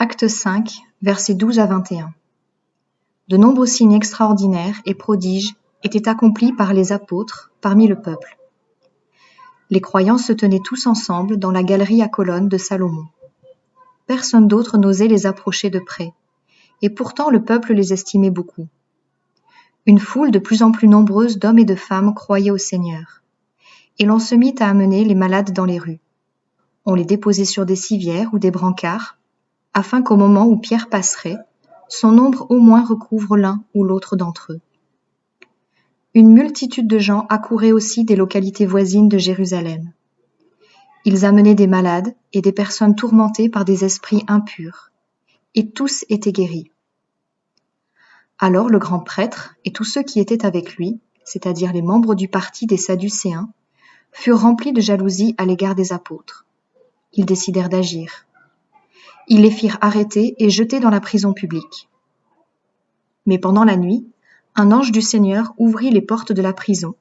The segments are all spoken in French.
Acte 5, versets 12 à 21. De nombreux signes extraordinaires et prodiges étaient accomplis par les apôtres parmi le peuple. Les croyants se tenaient tous ensemble dans la galerie à colonnes de Salomon. Personne d'autre n'osait les approcher de près, et pourtant le peuple les estimait beaucoup. Une foule de plus en plus nombreuse d'hommes et de femmes croyait au Seigneur, et l'on se mit à amener les malades dans les rues. On les déposait sur des civières ou des brancards, afin qu'au moment où Pierre passerait, son ombre au moins recouvre l'un ou l'autre d'entre eux. Une multitude de gens accourait aussi des localités voisines de Jérusalem. Ils amenaient des malades et des personnes tourmentées par des esprits impurs, et tous étaient guéris. Alors le grand prêtre et tous ceux qui étaient avec lui, c'est-à-dire les membres du parti des Sadducéens, furent remplis de jalousie à l'égard des apôtres. Ils décidèrent d'agir. Ils les firent arrêter et jeter dans la prison publique. Mais pendant la nuit, un ange du Seigneur ouvrit les portes de la prison,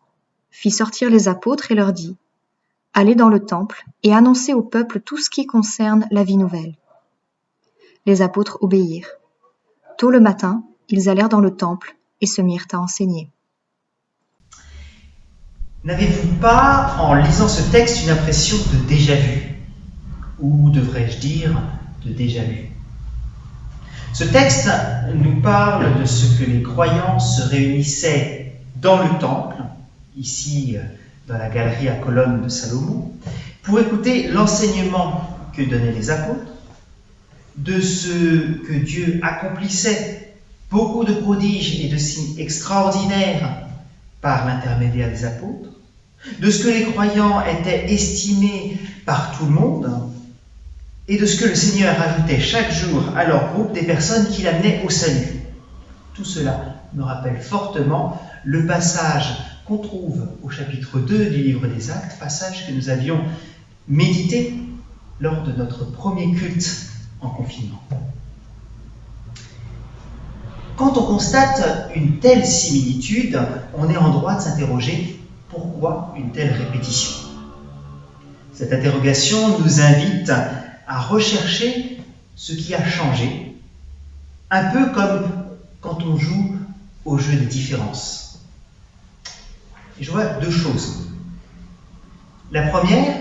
fit sortir les apôtres et leur dit : « Allez dans le temple et annoncez au peuple tout ce qui concerne la vie nouvelle. » Les apôtres obéirent. Tôt le matin, ils allèrent dans le temple et se mirent à enseigner. N'avez-vous pas, en lisant ce texte, une impression de déjà-vu ? Ou devrais-je dire, de déjà-vu ? Ce texte nous parle de ce que les croyants se réunissaient dans le temple, ici dans la galerie à colonnes de Salomon, pour écouter l'enseignement que donnaient les apôtres, de ce que Dieu accomplissait, beaucoup de prodiges et de signes extraordinaires par l'intermédiaire des apôtres, de ce que les croyants étaient estimés par tout le monde, et de ce que le Seigneur ajoutait chaque jour à leur groupe des personnes qu'il amenait au salut. Tout cela me rappelle fortement le passage qu'on trouve au chapitre 2 du livre des Actes, passage que nous avions médité lors de notre premier culte en confinement. Quand on constate une telle similitude, on est en droit de s'interroger pourquoi une telle répétition. Cette interrogation nous invite à rechercher ce qui a changé, un peu comme quand on joue au jeu des différences. Et je vois deux choses. La première,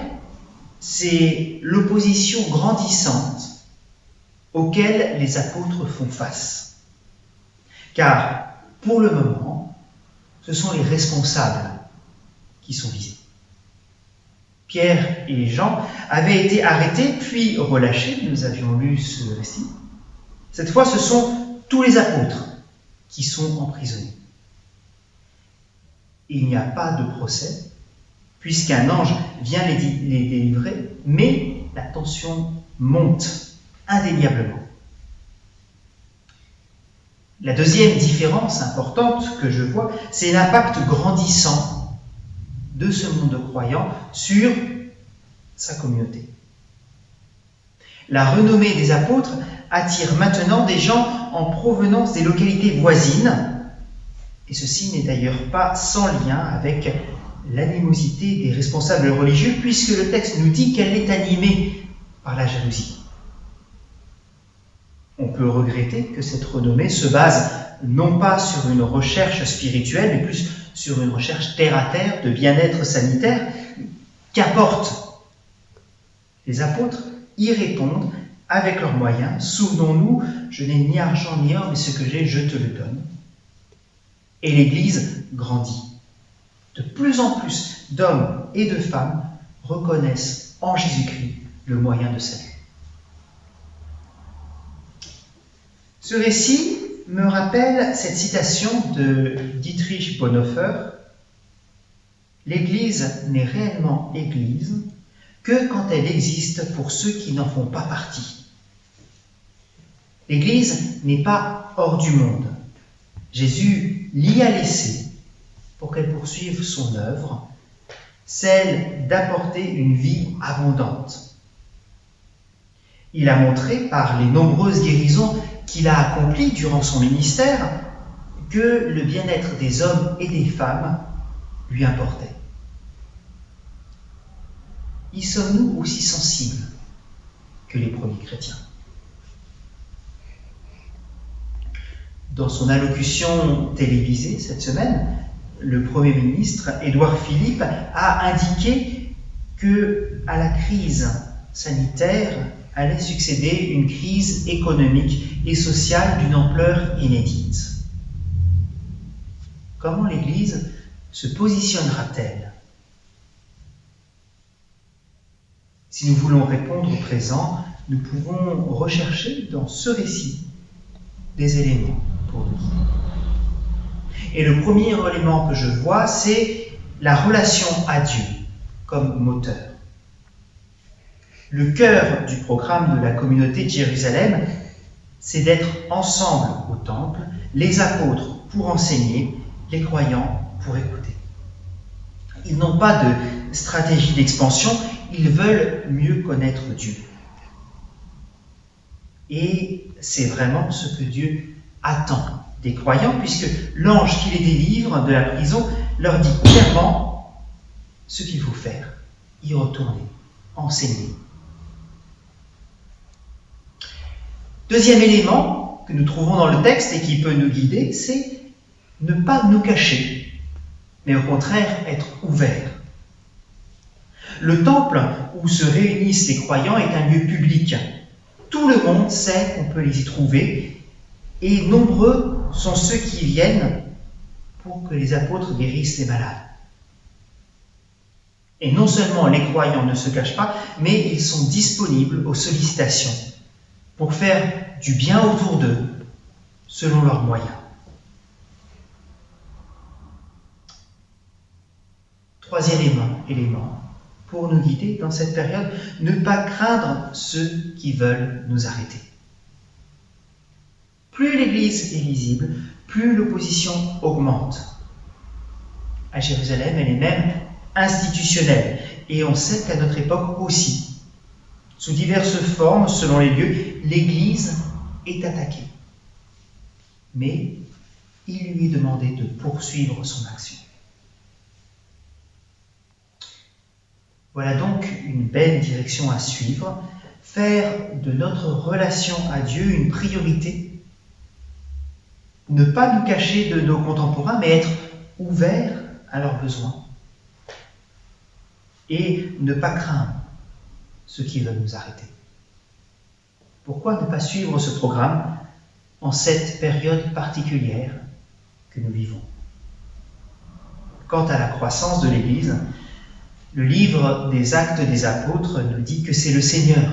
c'est l'opposition grandissante auquel les apôtres font face. Car, pour le moment, ce sont les responsables qui sont visés. Pierre et Jean avaient été arrêtés puis relâchés, nous avions lu ce récit. Cette fois, ce sont tous les apôtres qui sont emprisonnés. Il n'y a pas de procès, puisqu'un ange vient les délivrer, mais la tension monte indéniablement. La deuxième différence importante que je vois, c'est l'impact grandissant de ce monde croyant sur sa communauté. La renommée des apôtres attire maintenant des gens en provenance des localités voisines, et ceci n'est d'ailleurs pas sans lien avec l'animosité des responsables religieux, puisque le texte nous dit qu'elle est animée par la jalousie. On peut regretter que cette renommée se base non pas sur une recherche spirituelle, mais plus sur une recherche terre-à-terre de bien-être sanitaire. Qu'importe, les apôtres y répondent avec leurs moyens. Souvenons-nous, je n'ai ni argent ni or, mais ce que j'ai, je te le donne. Et l'Église grandit. De plus en plus d'hommes et de femmes reconnaissent en Jésus-Christ le moyen de salut. Ce récit me rappelle cette citation de Dietrich Bonhoeffer : « L'Église n'est réellement Église que quand elle existe pour ceux qui n'en font pas partie. L'Église n'est pas hors du monde. Jésus l'y a laissée pour qu'elle poursuive son œuvre, celle d'apporter une vie abondante. Il a montré par les nombreuses guérisons qu'il a accomplies durant son ministère que le bien-être des hommes et des femmes lui importait. Y sommes-nous aussi sensibles que les premiers chrétiens ? Dans son allocution télévisée cette semaine, le Premier ministre Édouard Philippe a indiqué qu'à la crise sanitaire allait succéder une crise économique et sociale d'une ampleur inédite. Comment l'Église se positionnera-t-elle? Si nous voulons répondre au présent, nous pouvons rechercher dans ce récit des éléments pour nous guider. Et le premier élément que je vois, c'est la relation à Dieu comme moteur. Le cœur du programme de la communauté de Jérusalem, c'est d'être ensemble au temple, les apôtres pour enseigner, les croyants pour écouter. Ils n'ont pas de stratégie d'expansion, ils veulent mieux connaître Dieu. Et c'est vraiment ce que Dieu attend des croyants, puisque l'ange qui les délivre de la prison leur dit clairement ce qu'il faut faire, y retourner, enseigner. Deuxième élément que nous trouvons dans le texte et qui peut nous guider, c'est ne pas nous cacher, mais au contraire être ouvert. Le temple où se réunissent les croyants est un lieu public. Tout le monde sait qu'on peut les y trouver, et nombreux sont ceux qui viennent pour que les apôtres guérissent les malades. Et non seulement les croyants ne se cachent pas, mais ils sont disponibles aux sollicitations pour faire du bien autour d'eux, selon leurs moyens. Troisième élément, pour nous guider dans cette période, ne pas craindre ceux qui veulent nous arrêter. Plus l'Église est visible, plus l'opposition augmente. À Jérusalem, elle est même institutionnelle, et on sait qu'à notre époque aussi, sous diverses formes, selon les lieux, l'Église est attaquée. Mais il lui est demandé de poursuivre son action. Voilà donc une belle direction à suivre, faire de notre relation à Dieu une priorité, ne pas nous cacher de nos contemporains, mais être ouverts à leurs besoins, et ne pas craindre ceux qui veulent nous arrêter. Pourquoi ne pas suivre ce programme en cette période particulière que nous vivons? Quant à la croissance de l'Église, le livre des Actes des Apôtres nous dit que c'est le Seigneur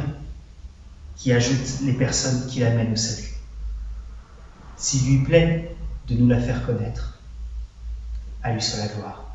qui ajoute les personnes qui l'amènent au salut. S'il lui plaît de nous la faire connaître, à lui soit la gloire.